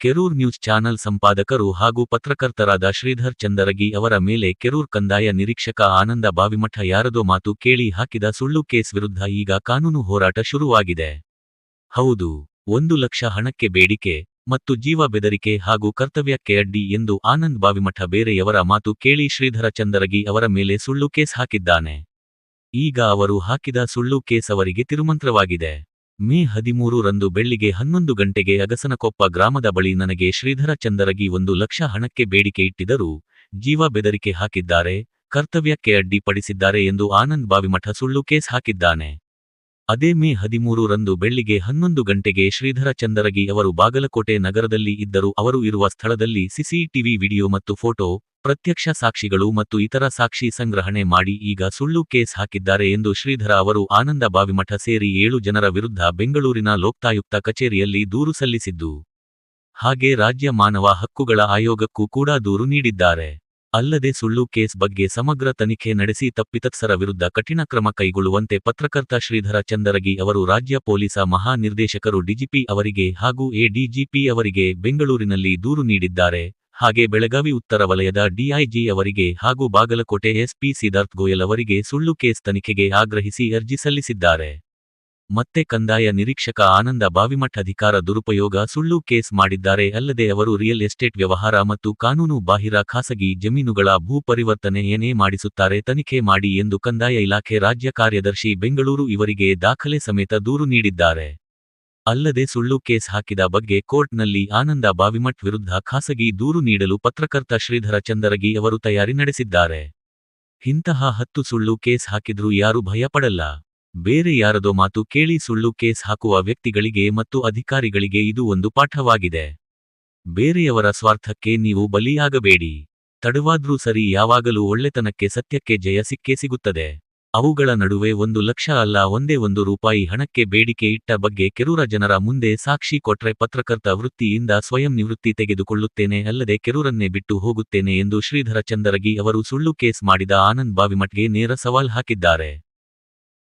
Kerur news channel ಸಂಪಾದಕರು ಹಾಗೂ ಪತ್ರಕರ್ತರಾದ ಶ್ರೀಧರ್ ಚಂದರಗಿ ಅವರ ಮೇಲೆ ಕೆರೂರ್ ಕಂದಾಯ ನಿರೀಕ್ಷಕ ಆನಂದ ಬಾವಿಮಠ ಯಾರದೋ ಮಾತು ಕೇಳಿ ಹಾಕಿದ ಸುಳ್ಳು ಕೇಸ್ ವಿರುದ್ಧ ಈಗ ಕಾನೂನು ಹೋರಾಟ ಶುರುವಾಗಿದೆ. ಹೌದು, 1 ಲಕ್ಷ ಹಣಕ್ಕೆ ಬೇಡಿಕೆ ಮತ್ತು ಜೀವ ಬೆದರಿಕೆ ಹಾಗೂ ಕರ್ತವ್ಯಕ್ಕೆ ಅಡ್ಡಿ ಎಂದು ಆನಂದ್ ಬಾವಿಮಠ ಬೇರೆಯವರ ಮಾತು ಕೇಳಿ ಶ್ರೀಧರ ಚಂದರಗಿ ಅವರ ಮೇಲೆ ಸುಳ್ಳು ಕೇಸ್ ಹಾಕಿದ್ದಾನೆ. ಈಗ ಅವರು ಹಾಕಿದ ಸುಳ್ಳು ಕೇಸ್ ಅವರಿಗೆ ತಿರುಮಂತ್ರವಾಗಿದೆ. ಮೇ 13 ರಂದು ಬೆಳ್ಳಿಗೆ 11 ಗಂಟೆಗೆ ಅಗಸನಕೊಪ್ಪ ಗ್ರಾಮದ ಬಳಿ ನನಗೆ ಶ್ರೀಧರ ಚಂದರಗಿ 1 ಲಕ್ಷ ಹಣಕ್ಕೆ ಬೇಡಿಕೆ ಇಟ್ಟಿದ್ದರು, ಜೀವ ಬೆದರಿಕೆ ಹಾಕಿದ್ದಾರೆ, ಕರ್ತವ್ಯಕ್ಕೆ ಅಡ್ಡಿ ಪಡಿಸಿದ್ದಾರೆ ಎಂದು ಆನಂದ್ ಬಾವಿಮಠ ಸುಳ್ಳು ಕೇಸ್ ಹಾಕಿದ್ದಾನೆ. ಅದೇ ಮೇ 13 ರಂದು ಬೆಳ್ಳಿಗೆ 11 ಗಂಟೆಗೆ ಶ್ರೀಧರ ಚಂದರಗಿ ಅವರು ಬಾಗಲಕೋಟೆ ನಗರದಲ್ಲಿ ಇದ್ದರು. ಅವರು ಇರುವ ಸ್ಥಳದಲ್ಲಿ ಸಿಸಿಟಿವಿ ವಿಡಿಯೋ ಮತ್ತು ಫೋಟೋ, ಪ್ರತ್ಯಕ್ಷ ಸಾಕ್ಷಿಗಳು ಮತ್ತು ಇತರ ಸಾಕ್ಷಿ ಸಂಗ್ರಹಣೆ ಮಾಡಿ ಈಗ ಸುಳ್ಳು ಕೇಸ್ ಹಾಕಿದ್ದಾರೆ ಎಂದು ಶ್ರೀಧರ ಅವರು ಆನಂದ ಬಾವಿಮಠ ಸೇರಿ 7 ಜನರ ವಿರುದ್ಧ ಬೆಂಗಳೂರಿನ ಲೋಕಾಯುಕ್ತ ಕಚೇರಿಯಲ್ಲಿ ದೂರು ಸಲ್ಲಿಸಿದ್ದು, ಹಾಗೆ ರಾಜ್ಯ ಮಾನವ ಹಕ್ಕುಗಳ ಆಯೋಗಕ್ಕೂ ಕೂಡ ದೂರು ನೀಡಿದ್ದಾರೆ. ಅಲ್ಲದೆ ಸುಳ್ಳು ಕೇಸ್ ಬಗ್ಗೆ ಸಮಗ್ರ ತನಿಖೆ ನಡೆಸಿ ತಪ್ಪಿತಸ್ಥರ ವಿರುದ್ಧ ಕಠಿಣ ಕ್ರಮ ಕೈಗೊಳ್ಳುವಂತೆ ಪತ್ರಕರ್ತ ಶ್ರೀಧರ ಚಂದರಗಿ ಅವರು ರಾಜ್ಯ ಪೊಲೀಸ ಮಹಾ ನಿರ್ದೇಶಕರು ಡಿಜಿಪಿ ಅವರಿಗೆ ಹಾಗೂ ಎಡಿಜಿಪಿ ಅವರಿಗೆ ಬೆಂಗಳೂರಿನಲ್ಲಿ ದೂರು ನೀಡಿದ್ದಾರೆ. ಹಾಗೆ ಬೆಳಗಾವಿ ಉತ್ತರ ವಲಯದ ಡಿಐಜಿ ಅವರಿಗೆ ಹಾಗೂ ಬಾಗಲಕೋಟೆ ಎಸ್ಪಿ ಸಿದ್ಧಾರ್ಥ್ ಗೋಯಲ್ ಅವರಿಗೆ ಸುಳ್ಳು ಕೇಸ್ ತನಿಖೆಗೆ ಆಗ್ರಹಿಸಿ ಅರ್ಜಿ ಸಲ್ಲಿಸಿದ್ದಾರೆ. ಮತ್ತೆ ಕಂದಾಯ ನಿರೀಕ್ಷಕ ಆನಂದ ಬಾವಿಮಠ ಅಧಿಕಾರ ದುರುಪಯೋಗ ಸುಳ್ಳು ಕೇಸ್ ಮಾಡಿದ್ದಾರೆ. ಅಲ್ಲದೆ ಅವರು ರಿಯಲ್ ಎಸ್ಟೇಟ್ ವ್ಯವಹಾರ ಮತ್ತು ಕಾನೂನು ಬಾಹಿರ ಖಾಸಗಿ ಜಮೀನುಗಳ ಭೂ ಪರಿವರ್ತನೆ ಏನೇ ಮಾಡಿಸುತ್ತಾರೆ ತನಿಖೆ ಮಾಡಿ ಎಂದು ಕಂದಾಯ ಇಲಾಖೆ ರಾಜ್ಯ ಕಾರ್ಯದರ್ಶಿ ಬೆಂಗಳೂರು ಇವರಿಗೆ ದಾಖಲೆ ಸಮೇತ ದೂರು ನೀಡಿದ್ದಾರೆ. ಅಲ್ಲದೆ ಸುಳ್ಳು ಕೇಸ್ ಹಾಕಿದ ಬಗ್ಗೆ ಕೋರ್ಟ್ನಲ್ಲಿ ಆನಂದ ಬಾವಿಮಠ್ ವಿರುದ್ಧ ಖಾಸಗಿ ದೂರು ನೀಡಲು ಪತ್ರಕರ್ತ ಶ್ರೀಧರ ಚಂದರಗಿ ಅವರು ತಯಾರಿ ನಡೆಸಿದ್ದಾರೆ. ಇಂತಹ 10 ಸುಳ್ಳು ಕೇಸ್ ಹಾಕಿದ್ರೂ ಯಾರೂ ಭಯಪಡಲ್ಲ. ಬೇರೆ ಯಾರದೋ ಮಾತು ಕೇಳಿ ಸುಳ್ಳು ಕೇಸ್ ಹಾಕುವ ವ್ಯಕ್ತಿಗಳಿಗೆ ಮತ್ತು ಅಧಿಕಾರಿಗಳಿಗೆ ಇದು ಒಂದು ಪಾಠವಾಗಿದೆ. ಬೇರೆಯವರ ಸ್ವಾರ್ಥಕ್ಕೆ ನೀವು ಬಲಿಯಾಗಬೇಡಿ. ತಡವಾದ್ರೂ ಸರಿ, ಯಾವಾಗಲೂ ಒಳ್ಳೆತನಕ್ಕೆ ಸತ್ಯಕ್ಕೆ ಜಯ ಸಿಕ್ಕೇ ಸಿಗುತ್ತದೆ. ಅವುಗಳ ನಡುವೆ 1 ಲಕ್ಷ ಅಲ್ಲ, ಒಂದೇ 1 ರೂಪಾಯಿ ಹಣಕ್ಕೆ ಬೇಡಿಕೆ ಇಟ್ಟ ಬಗ್ಗೆ ಕೆರೂರ ಜನರ ಮುಂದೆ ಸಾಕ್ಷಿ ಕೊಟ್ರೆ ಪತ್ರಕರ್ತ ವೃತ್ತಿಯಿಂದ ಸ್ವಯಂ ನಿವೃತ್ತಿ ತೆಗೆದುಕೊಳ್ಳುತ್ತೇನೆ, ಅಲ್ಲದೆ ಕೆರೂರನ್ನೇ ಬಿಟ್ಟು ಹೋಗುತ್ತೇನೆ ಎಂದು ಶ್ರೀಧರ ಚಂದರಗಿ ಅವರು ಸುಳ್ಳು ಕೇಸ್ ಮಾಡಿದ ಆನಂದ್ ಬಾವಿಮಠ್ಗೆ ನೇರ ಸವಾಲ್ ಹಾಕಿದ್ದಾರೆ.